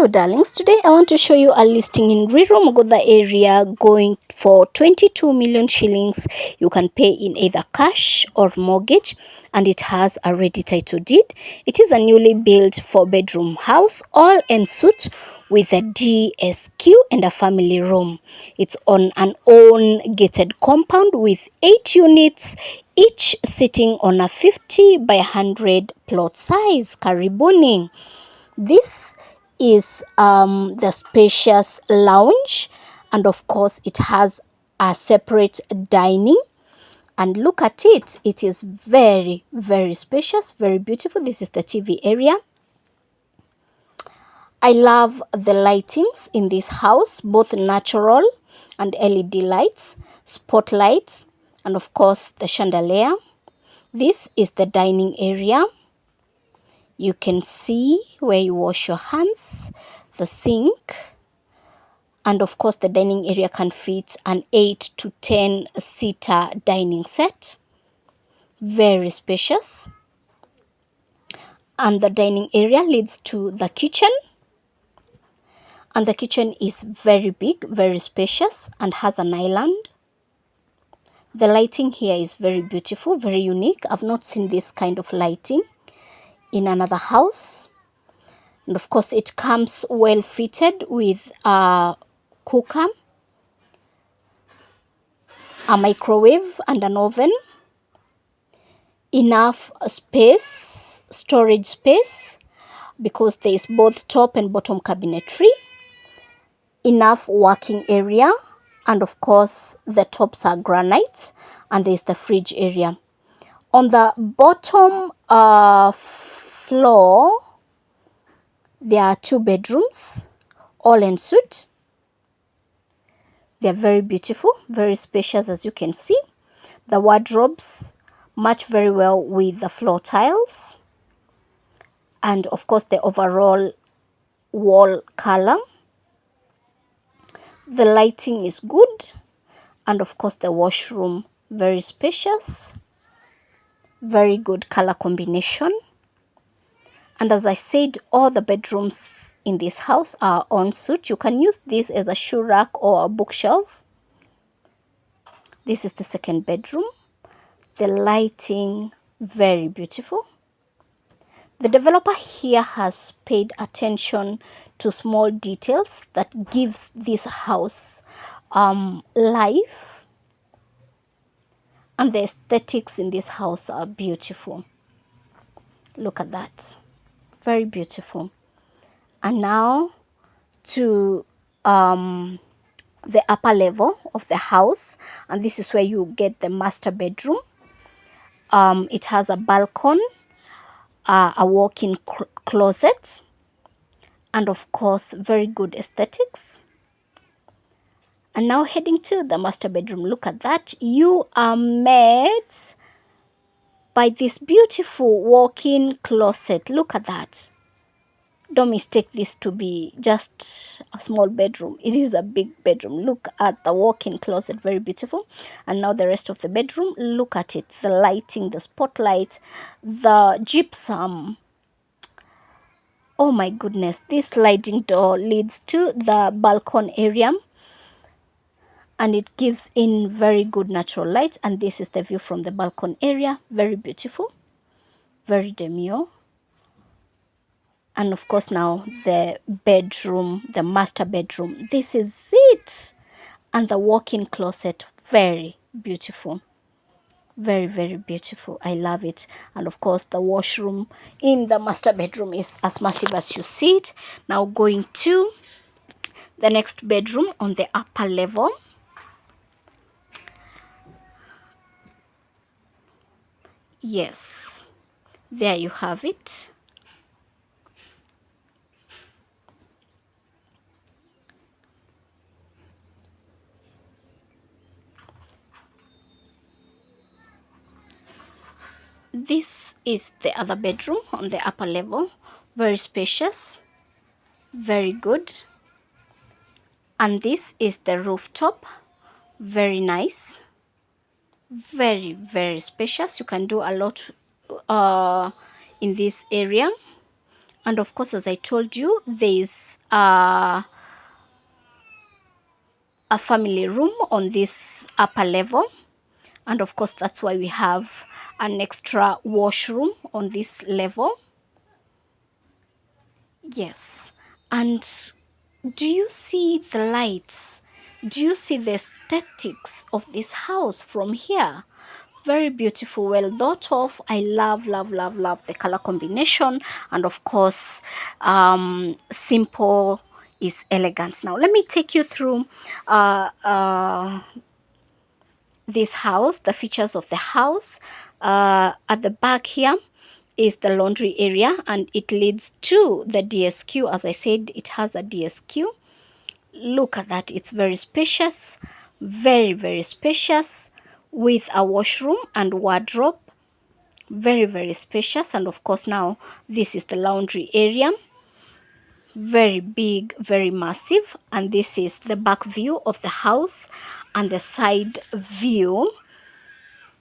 Hello darlings, today I want to show you a listing in Ruiru Mugutha area going for 22 million shillings. You can pay in either cash or mortgage, and it has a ready title deed. It is a newly built 4-bedroom house, all en-suite with a DSQ and a family room. It's on an own gated compound with 8 units, each sitting on a 50 by 100 plot size. Karibuni. This is the spacious lounge, and of course it has a separate dining. And look at it, it is very spacious, very beautiful. This is the TV area. I love the lightings in this house, both natural and LED lights, spotlights, and of course the chandelier. This is the dining area. You can see where you wash your hands, the sink, and of course the dining area can fit an 8 to 10 seater dining set. Very spacious. And the dining area leads to the kitchen. And the kitchen is very big, very spacious, and has an island. The lighting here is very beautiful, very unique. I've not seen this kind of lighting in another house. And of course it comes well fitted with a cooker, a microwave, and an oven. Enough space, storage space, because there is both top and bottom cabinetry. Enough working area, and of course the tops are granite, and there is the fridge area. On the bottom floor there are 2 bedrooms, all en suite. They're very beautiful, very spacious, as you can see. The wardrobes match very well with the floor tiles, and of course the overall wall color. The lighting is good, and of course the washroom, very spacious, very good color combination. And as I said, all the bedrooms in this house are en suite. You can use this as a shoe rack or a bookshelf. This is the second bedroom. The lighting, very beautiful. The developer here has paid attention to small details that gives this house life. And the aesthetics in this house are beautiful. Look at that. Very beautiful. And now to the upper level of the house, and this is where you get the master bedroom. It has a balcony, a walk-in closet, and of course very good aesthetics. And now heading to the master bedroom. Look at that. You are met by this beautiful walk-in closet. Look at that. Don't mistake this to be just a small bedroom. It is a big bedroom. Look at the walk-in closet, very beautiful. And now the rest of the bedroom, look at it. The lighting, the spotlight, the gypsum. Oh my goodness, this sliding door leads to the balcony area, and it gives in very good natural light. And this is the view from the balcony area. Very beautiful, very demure. And of course now the bedroom, the master bedroom, this is it. And the walk-in closet, very beautiful, very beautiful. I love it. And of course the washroom in the master bedroom is as massive as you see it. Now going to the next bedroom on the upper level. Yes, there you have it. This is the other bedroom on the upper level. Very spacious, very good. And this is the rooftop. Very nice, very spacious. You can do a lot in this area. And of course, as I told you, there's a family room on this upper level. And of course, that's why we have an extra washroom on this level. Yes. And do you see the lights? Do you see the aesthetics of this house from here? Very beautiful, well thought of. I love, love, love, love the color combination. And of course, simple is elegant. Now, let me take you through this house, the features of the house. At the back here is the laundry area, and it leads to the DSQ. As I said, it has a DSQ. Look at that. It's very spacious, very, very spacious, with a washroom and wardrobe. Very, very spacious. And of course, now this is the laundry area. Very big, very massive. And this is the back view of the house and the side view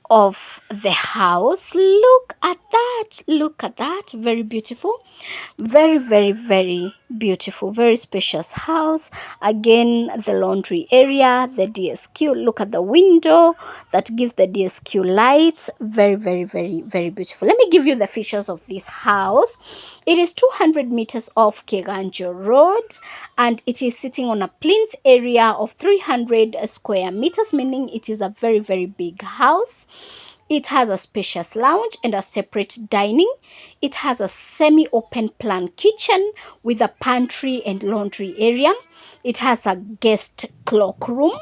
of the house. Look at that, look at that. Very beautiful, very, very, very beautiful, very spacious house. Again, the laundry area, the DSQ. Look at the window that gives the DSQ lights. Very, very, very, very beautiful. Let me give you the features of this house. It is 200 meters off Kiganjo Road, and it is sitting on a plinth area of 300 square meters, meaning it is a very, very big house. It has a spacious lounge and a separate dining. It has a semi-open plan kitchen with a pantry and laundry area. It has a guest cloakroom.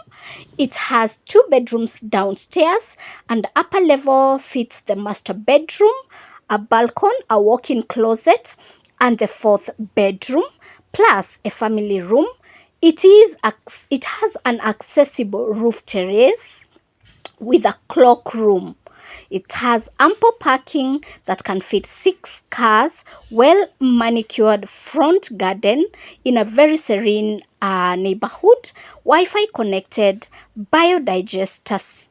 It has 2 bedrooms downstairs, and the upper level fits the master bedroom, a balcony, a walk-in closet, and the 4th bedroom, plus a family room. It has an accessible roof terrace with a cloakroom. It has ample parking that can fit 6 cars, well manicured front garden in a very serene neighborhood, Wi-Fi connected, Biodigestor,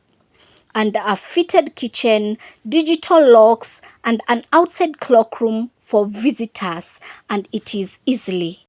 and a fitted kitchen, digital locks, and an outside cloakroom for visitors, and it is easily